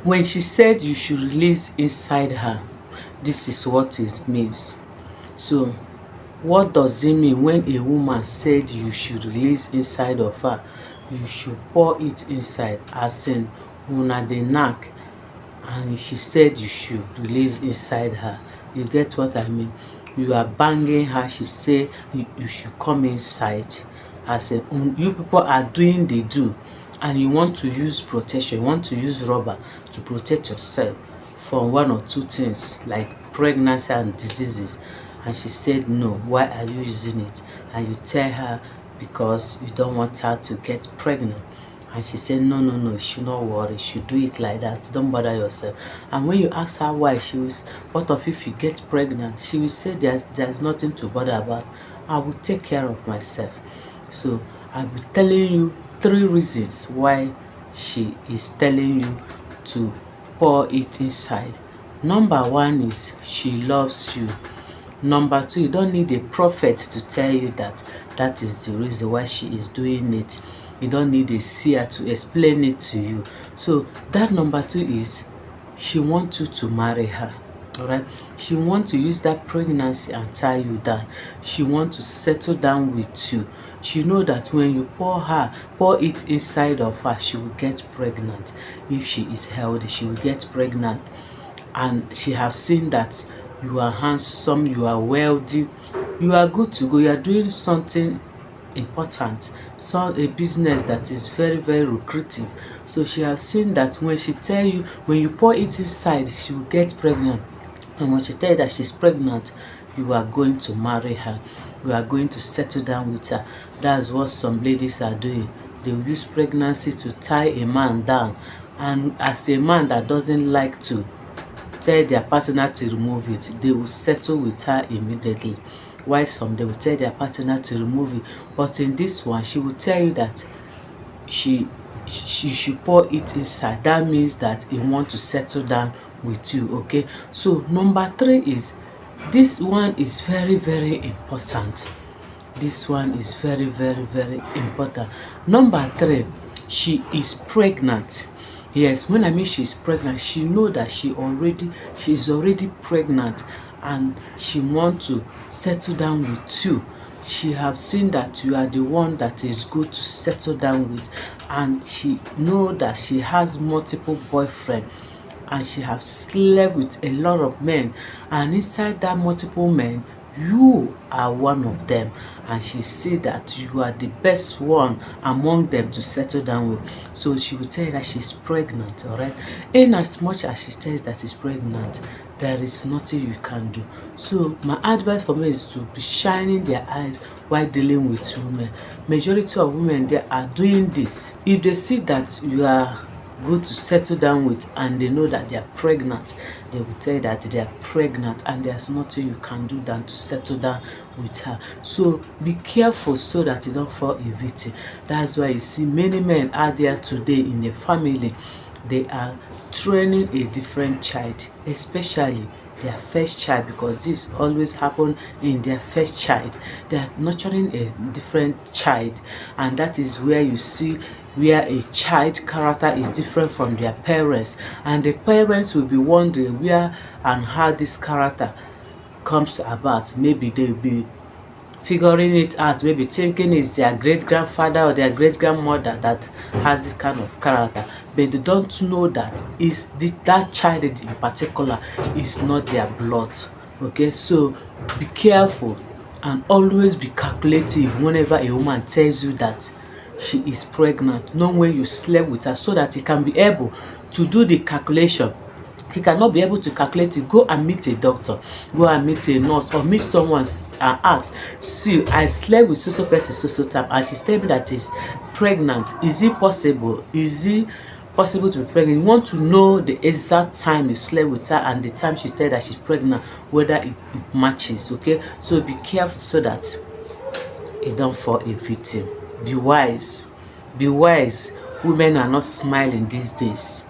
When she said you should release inside her, this is what it means. So what does it mean when a woman said you should release inside of her? You should pour it inside, as in una dey knack, and she said you should release inside her. You get what I mean? You are banging her, she say you should come inside. As in you people are doing the do, and you want to use protection, you want to use rubber to protect yourself from one or two things like pregnancy and diseases. And she said no, why are you using it? And you tell her because you don't want her to get pregnant. And she said no, you should not worry, you should do it like that, don't bother yourself. And when you ask her why, she was, what if you get pregnant? She will say there's nothing to bother about, I will take care of myself. So I'll be telling you 3 reasons why she is telling you to pour it inside. Number 1 is she loves you. Number 2, you don't need a prophet to tell you that that is the reason why she is doing it. You don't need a seer to explain it to you. So that number 2 is she wants you to marry her. Alright, she wants to use that pregnancy and tie you down. She wants to settle down with you. She know that when you pour it inside of her, she will get pregnant. If she is healthy, she will get pregnant. And she have seen that you are handsome, you are wealthy, you are good to go, you are doing something important, a business that is very, very lucrative. So she has seen that when she tell you, when you pour it inside, she will get pregnant. And when she tell you that she's pregnant, you are going to marry her. You are going to settle down with her. That's what some ladies are doing. They will use pregnancy to tie a man down. And as a man that doesn't like to tell their partner to remove it, they will settle with her immediately. While some, they will tell their partner to remove it. But in this one, she will tell you that she should pour it inside. That means that he wants to settle down with you. Okay, so number 3 is, this one is very, very important. This one is very, very, very important. Number 3, she is pregnant. Yes, when I mean she's pregnant, she know that she's already pregnant, and she want to settle down with you. She have seen that you are the one that is good to settle down with, and she know that she has multiple boyfriends, and she have slept with a lot of men, and inside that multiple men, you are one of them, and she see that you are the best one among them to settle down with. So she will tell you that she's pregnant. All right, in as much as she tells that she's pregnant, there is nothing you can do. So my advice for me is to be shining their eyes while dealing with women. Majority of women, they are doing this. If they see that you are good to settle down with, and they know that they are pregnant, they will tell you that they are pregnant, and there's nothing you can do than to settle down with her. So be careful so that you don't fall a victim. That's why you see many men out there today in the family, they are training a different child, especially their first child, because this always happen in their first child. They are nurturing a different child, and that is where you see where a child character is different from their parents, and the parents will be wondering where and how this character comes about. Maybe they'll be figuring it out, maybe thinking it's their great-grandfather or their great-grandmother that has this kind of character, but they don't know that that child in particular is not their blood. Okay, so be careful and always be calculative whenever a woman tells you that she is pregnant. Know when you slept with her, so that you can be able to do the calculation. If you cannot be able to calculate it, go and meet a doctor, go and meet a nurse, or meet someone and ask, see, I slept with so person time, and she's telling me that she's pregnant. Is it possible? Is it possible to be pregnant? You want to know the exact time you slept with her and the time she said that she's pregnant, whether it matches. Okay, so be careful so that you don't fall a victim. Be wise. Be wise. Women are not smiling these days.